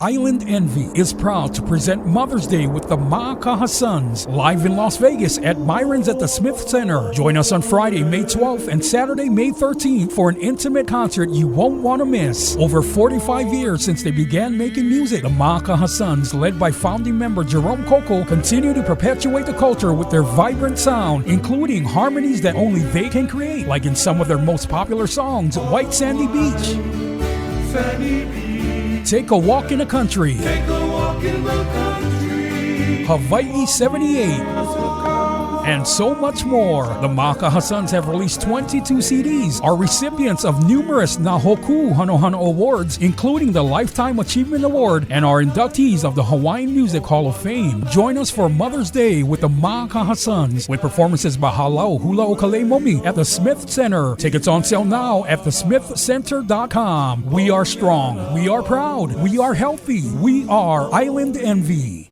Island Envy is proud to present Mother's Day with the Makaha Sons live in Las Vegas at Myron's at the Smith Center. Join us on Friday, May 12th and Saturday, May 13th for an intimate concert you won't want to miss. Over 45 years since they began making music, the Makaha Sons, led by founding member Jerome Koko, continue to perpetuate the culture with their vibrant sound, including harmonies that only they can create, like in some of their most popular songs, White Sandy Beach, Take a Walk in the Country, Hawaii 78, and so much more. The Makaha Sons have released 22 CDs, are recipients of numerous Nahoku Hanohano Awards, including the Lifetime Achievement Award, and are inductees of the Hawaiian Music Hall of Fame. Join us for Mother's Day with the Makaha Sons, with performances by Halau Hula Okale Momi at the Smith Center. Tickets on sale now at thesmithcenter.com. We are strong, we are proud, we are healthy, we are Island Envy.